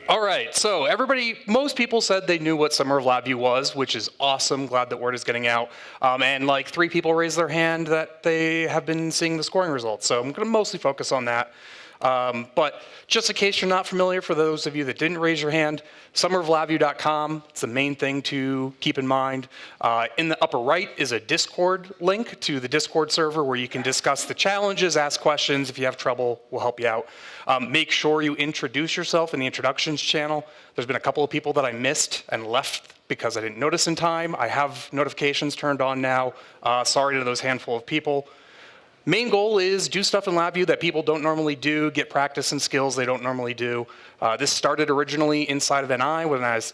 All right, so most people said they knew what Summer of LabVIEW was, which is awesome. Glad that word is getting out. And like 3 people raised their hand that they have been seeing the scoring results. So I'm going to mostly focus on that. But just in case you're not familiar, for those of you that didn't raise your hand, summeroflaview.com, it's the main thing to keep in mind. In the upper right is a Discord link to the Discord server where you can discuss the challenges, ask questions. If you have trouble, we'll help you out. Make sure you introduce yourself in the introductions channel. There's been a couple of people that I missed and left because I didn't notice in time. I have notifications turned on now. Sorry to those handful of people. Main goal is do stuff in LabVIEW that people don't normally do, get practice and skills they don't normally do. This started originally inside of NI when I was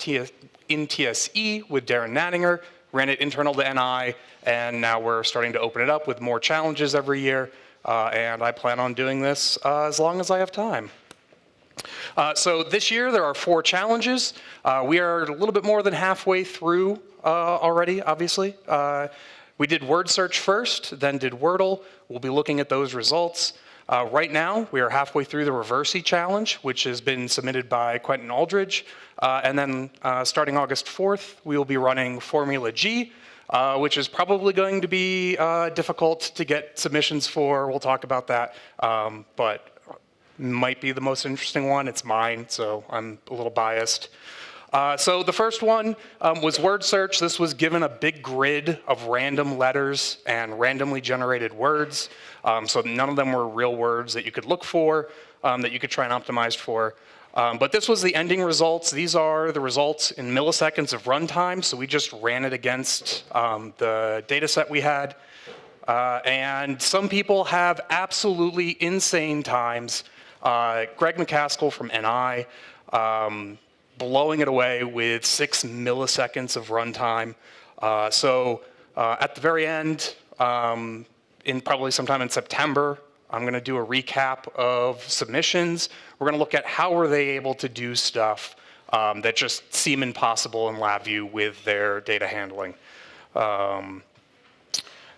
in TSE with Darren Nattinger, ran it internal to NI, and now we're starting to open it up with more challenges every year, and I plan on doing this as long as I have time. So this year there are 4 challenges. We are a little bit more than halfway through already, obviously. We did word search first, then did Wordle. We'll be looking at those results. Right now, we are halfway through the Reversey challenge, which has been submitted by Quentin Aldridge. And then starting August 4th, we will be running Formula G, which is probably going to be difficult to get submissions for. We'll talk about that, but might be the most interesting one. It's mine, so I'm a little biased. So the first one was word search. This was given a big grid of random letters and randomly generated words. So none of them were real words that you could look for, that you could try and optimize for. But this was the ending results. These are the results in milliseconds of runtime. So we just ran it against the data set we had. And some people have absolutely insane times. Greg McCaskill from NI, blowing it away with 6 milliseconds of runtime. So at the very end, in probably sometime in September, I'm going to do a recap of submissions. We're going to look at how were they able to do stuff that just seem impossible in LabVIEW with their data handling.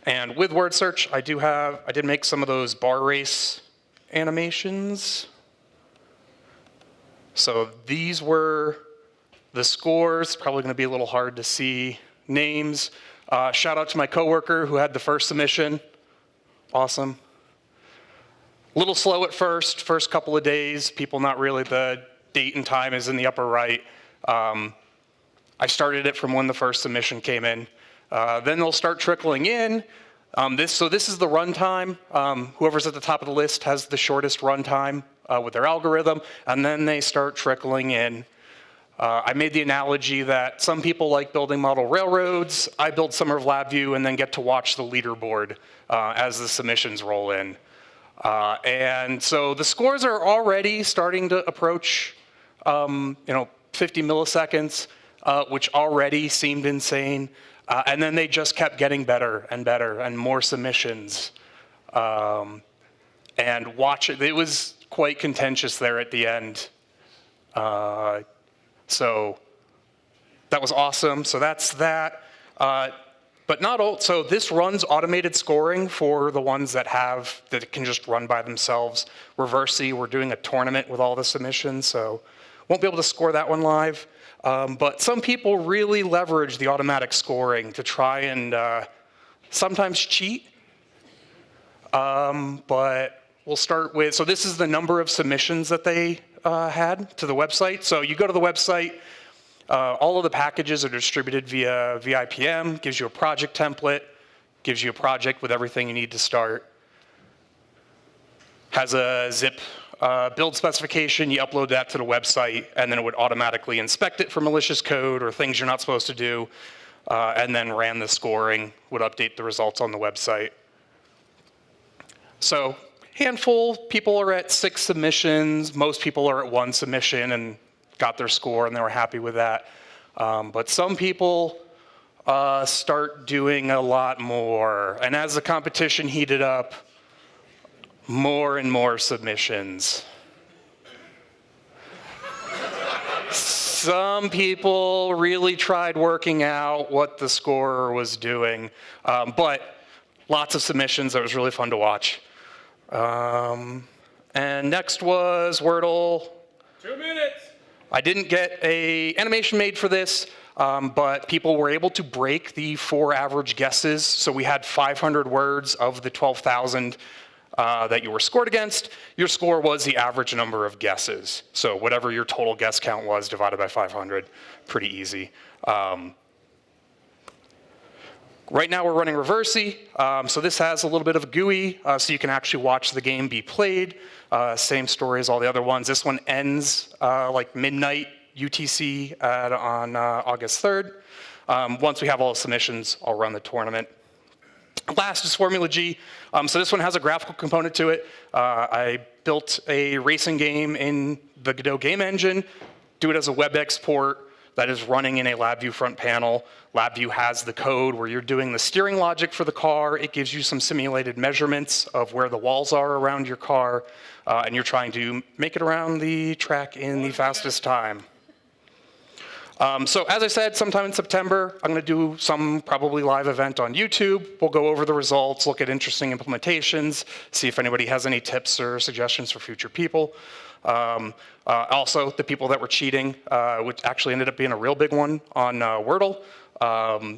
And with word search, I did make some of those bar race animations. So these were the scores. Probably going to be a little hard to see names. Shout out to my coworker who had the first submission. Awesome. A little slow at first couple of days. People not really, the date and time is in the upper right. I started it from when the first submission came in. Then they'll start trickling in. So this is the runtime. Whoever's at the top of the list has the shortest runtime with their algorithm, and then they start trickling in. I made the analogy that some people like building model railroads. I build Summer of LabVIEW and then get to watch the leaderboard as the submissions roll in. And so the scores are already starting to approach 50 milliseconds, which already seemed insane. And then they just kept getting better and better and more submissions. And watch it. It was quite contentious there at the end. So that was awesome. So that's that. But not all. So this runs automated scoring for the ones that can just run by themselves. Reversey, we're doing a tournament with all the submissions, so won't be able to score that one live. But some people really leverage the automatic scoring to try and sometimes cheat. But we'll start with, so this is the number of submissions that they had to the website. So you go to the website, all of the packages are distributed via VIPM, gives you a project template, gives you a project with everything you need to start. Has a zip build specification, you upload that to the website, and then it would automatically inspect it for malicious code or things you're not supposed to do, and then ran the scoring, would update the results on the website. So handful, people are at 6 submissions, most people are at 1 submission and got their score and they were happy with that. But some people start doing a lot more, and as the competition heated up, more and more submissions. Some people really tried working out what the scorer was doing, but lots of submissions. That was really fun to watch. And next was Wordle. 2 minutes. I didn't get an animation made for this, but people were able to break the 4 average guesses. So we had 500 words of the 12,000 that you were scored against. Your score was the average number of guesses. So whatever your total guess count was divided by 500, pretty easy. Right now we're running Reversi, so this has a little bit of a GUI, so you can actually watch the game be played. Same story as all the other ones. This one ends like midnight UTC on August 3rd. Once we have all the submissions, I'll run the tournament. Last is Formula G. So this one has a graphical component to it. I built a racing game in the Godot game engine, do it as a web export that is running in a LabVIEW front panel. LabVIEW has the code where you're doing the steering logic for the car. It gives you some simulated measurements of where the walls are around your car, and you're trying to make it around the track in the fastest time. So as I said, sometime in September, I'm going to do some probably live event on YouTube. We'll go over the results, look at interesting implementations, see if anybody has any tips or suggestions for future people. Also, the people that were cheating, which actually ended up being a real big one on Wordle.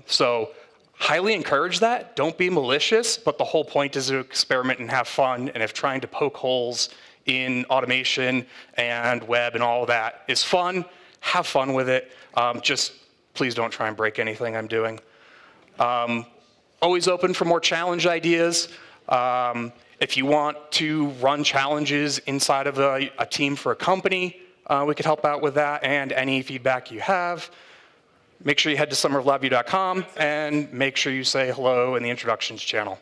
So highly encourage that. Don't be malicious, but the whole point is to experiment and have fun. And if trying to poke holes in automation and web and all of that is fun, have fun with it. Just please don't try and break anything I'm doing. Always open for more challenge ideas. If you want to run challenges inside of a team for a company, we could help out with that, and any feedback you have. Make sure you head to summeroflavview.com and make sure you say hello in the introductions channel.